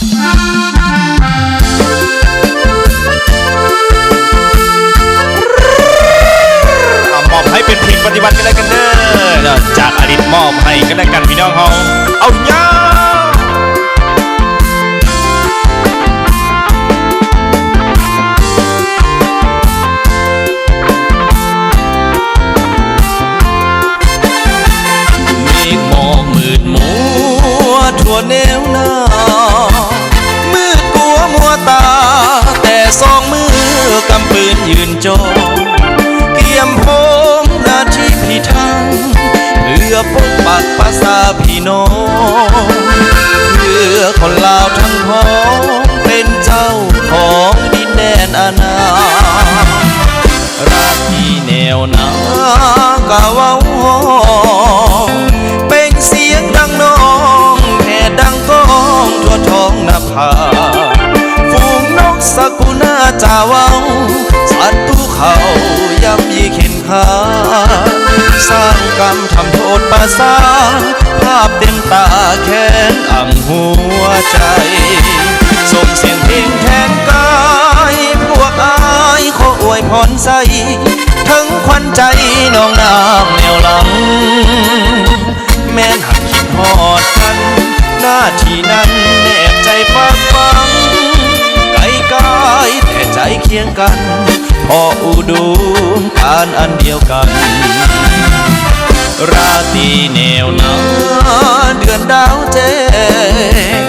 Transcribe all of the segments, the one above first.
มอบให้เป็นเพลงปฏิบัติกันได้กันเด้อจากอดิตมอบให้กันได้กันพี่น้องเขาเอาย่าทั่วแนวหน้ามืดกัวมัวตาแต่สองมือกำปืนยืนจองเกี่ยมผมหน้าที่พิทักษ์เพื่อปกปักภาษาพี่น้องเพื่อคนลาวทั้งพ้องเป็นเจ้าของดินแดนอาณาราที่แนวหน้ากะว่าเป็นเสียงดังน้องดังก้องทั่วท้องนภาฝูงนกสกุณาจาเว้าสัตว์ภูเขาย่ำยีเข็นขาสร้างกรรมทำโทษประสานภาพเต็มตาแค้นอ่ำหัวใจส่งเสียงเพลงแทนกายพวกอายขออวยพรใส่ทั้งควันใจน้องน้ำแนวหลังแม่นหักคิดหอดกันหน้าที่นั้นแนบใจฝากฟังไกลกายแต่ใจเคียงกันพออุดมการอันเดียวกันราตรีแนวหน้าเดือนดาวแจ้ง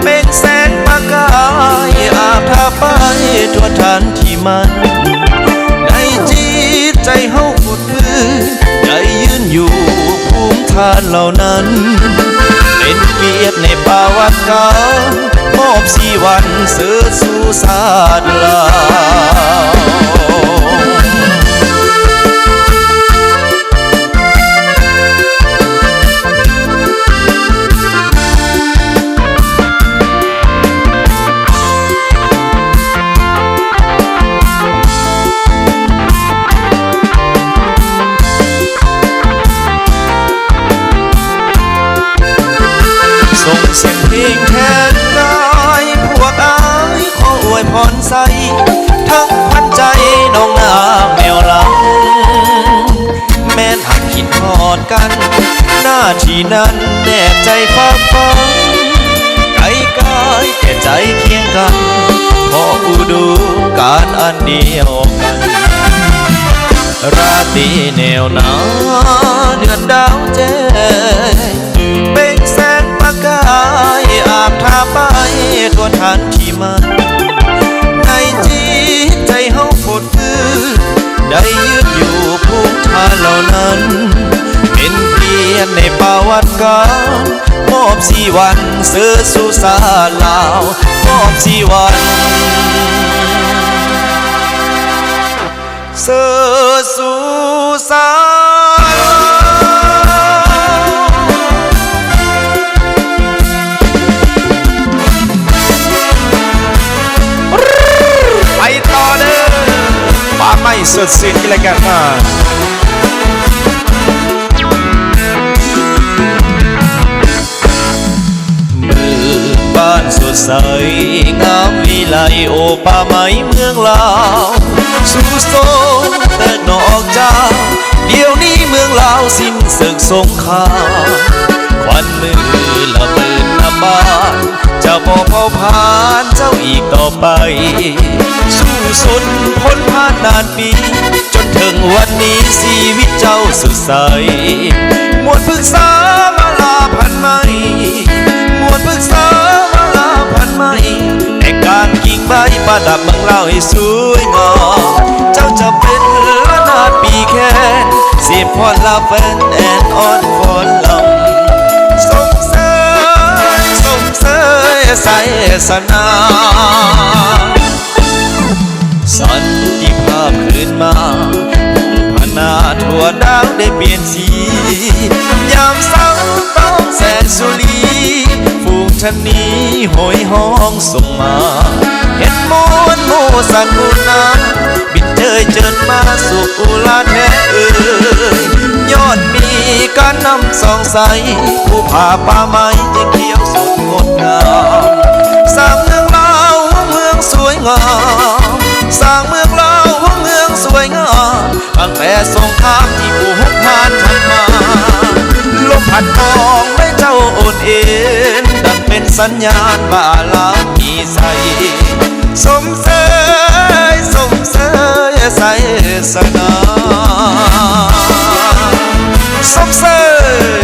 เป็นแสงประกายอาบทาไปทั่วทันที่มันในจิตใจเฮาฝุดฟื้นใจยืนอยู่ภูมิฐานเหล่านั้นเป็นเกียรติในประวัติการมอบสี่วันเสือสู่ศาสตร์ลาวส่งเสียงเพลงแทนกายพวกอายขออวยพรใส่ทั้งควันใจน้องน้ำแนวหลังแม้นหักคิดทอดกันหน้าที่นั้นแนบใจฝากฟังไกลกายแต่ใจเคียงกันพออุดมการอันเดียวกันราตรีแนวหน้าเดือนดาวแจ้งเป็นแสงประกายอาบทาไปทั่วทันที่มันในจิตใจเฮาฝุดฟื้นได้ยืนอยู่ภูมิฐานเหล่านั้นเป็นเพียรในประวัติการมอบสี่วันเสือสู่ศาสตร์ลาวมอบสี่วันเสือสู่ศาสตร์ไปต่อเด้อปาไม่สุดสิ้นกันเลยกันมาบ้านสดใสงามวิไลโอป่าไม้เมืองลาวสู่โซแต่นอกจากเดี๋ยวนี้เมืองลาวสิ้นศึกสงครามควันมือละเมินน้ำบ้านจะบ่เผาผ่านเจ้าอีกต่อไปสู้สนพ้นผ่านนานปีจนถึงวันนี้ชีวิตเจ้าสดใสมวลปรึกษามาลาพันไม่มวลปรึกษามาลาพันไม่แต่การกิ่งใบประดับเมืองลาวให้สวยงามเจ้าจะเป็นละนาดปีแค่เสียพรลาแฟนแอนออนฟอนลำส่งเสยใส่สนาสันติภาพคืนมาพนาทั่วดาวได้เปลี่ยนสียามเศร้าต้องแสนสุรีฝูงชะนีโหยห้องส่งมาเห็นมวนโมสันมุนาบินเจยเจิดมาสู่อุลาแท้ยอดมีการนำสองใสผู้ผ่าป่าไม้ยังเขียวสดงดงามส ร้างเมืองลาวเมืองสวยงามสร้างเมืองลาวเมืองสวยงามตั้งแต่สงครามที่ผู้ฮุกผ่านทำมาลมพัดมองให้เจ้าโอนเอ็นดังเป็นสัญญาณว่าลาวมีใสสมเสยสมเสยใสสนาสมเสย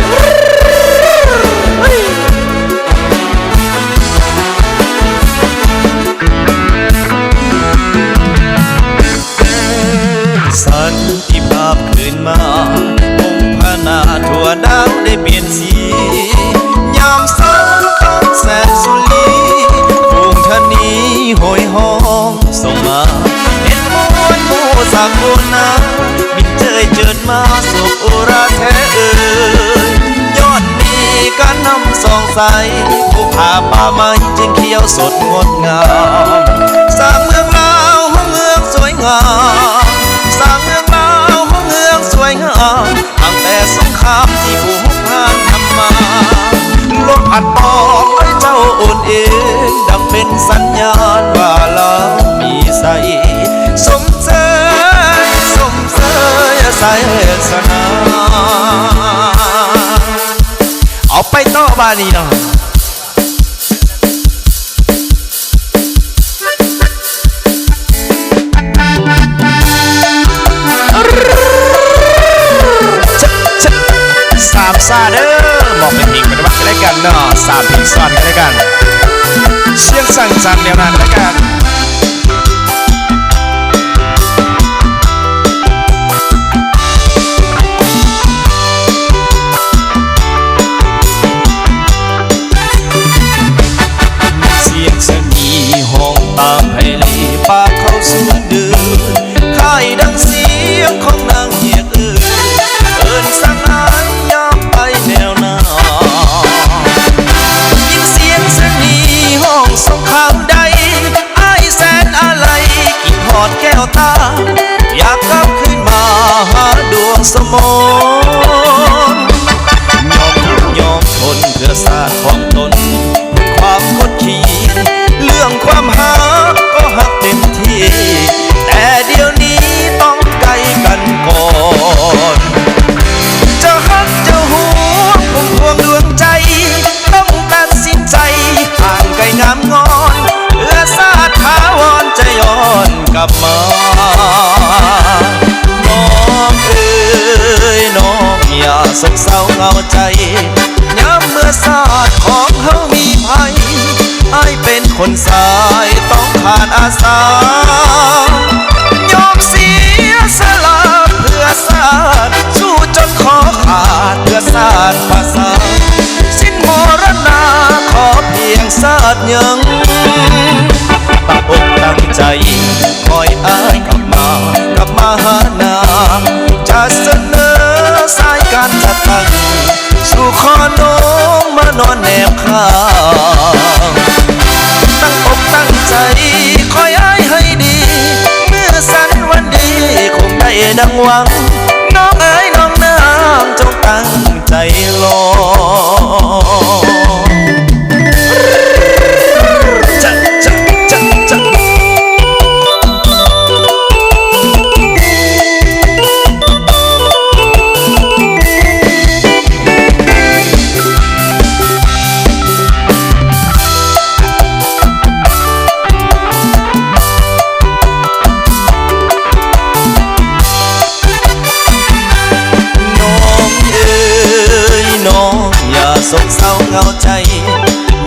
สันติภาพคืนมาองค์พระนาทั่วดาวได้เปลี่ยนสียามสาวต้องแสนสุรีฝูงทนีโหยห้องส่งมาเห็นมวลหมู่สากลนาบินเจยเจิดมาสุขอุราแท้เอ่ยยอดมีการนำส่องใสผู้ผ่าป่าไม้จึงเขียวสดงดงามสร้างเมืองลาวเมืองสวยงามสร้างเมืองลาวเมืองสวยงามตั้งแต่สงครามที่ผู้ฮุกผ่านทำมาลมพัดบอกให้เจ้าโอนเอ็นดังเป็นสัญญาณว่าลาวมีใสสมเสยสมเสยใสสนาเอาไปต่อบานีเนาะสามซาเด้อมองเป็นหิงเป็นวัดกันได้กันเนาะสามพิงซ้อนกันได้กันเชียงสั่งสามแนวนานได้กันเสียงสนีห้องตามไพลีปากเข้าสู่เดือนค่ายดังเสียงของนางเฮียกเอิญสังหารยามไปแนวหน้ายิ่งเสียงสนีห้องสงครามใดอ้ายแสนอะไรกินหอดแก้วตาอยากกลับขึ้นมาหาดวงสมนยอมทุกข์ยอมทนเพื่อศาสตร์ของตนความคดขี่เรื่องความหาก็หักเต็มที่แต่เดี๋ยวนี้ต้องไกลกันก่อนจะหักจะหวงผมพวงดวงใจต้องตัดสินใจห่างไกลงามงอนเพื่อศาสตร์ถาวรจะย้อนกลับมาน้องเอ๋ยน้องอย่าสกเศร้าเหงาใจย้ำเมื่อศาสตร์ของเฮามีภัยอ้ายเป็นคนสายต้องขาดอาสายอมเสียสละเพื่อศาสตร์สู้จนขอขาดเพื่อศาสตร์ภาษาสิ้นมรณาขอเพียงศาสตร์ยังตั้งอกตั้งใจคอยอ้ายกลับมาหานางจะเสนอสายการจัดตั้งสู่ขอน้องมานอนแนบข้างตั้งอกตั้งใจคอยอ้ายให้ดีเมื่อสันวันดีคงได้ดังหวังน้องเอ๋ยน้องนางจงตั้งใจรอจะโศกเศร้าเหงาใจ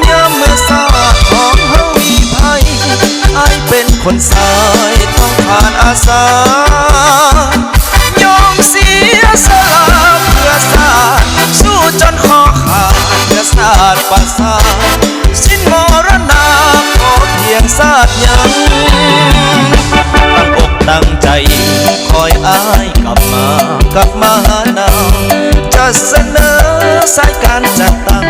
ยามเมื่อศาสตร์ของเฮามีภัยอ้ายเป็นคนสายต้องผ่านอาสายอมเสียสละเพื่อศาสตร์สู้จนคอขาดเพื่อศาสตร์ประสาทสิ้นมรณาขอเพียงศาสตร์ยังตั้งอกตั้งใจคอยอ้ายกลับมาหานางจะเสนอสายการจัดตั้ง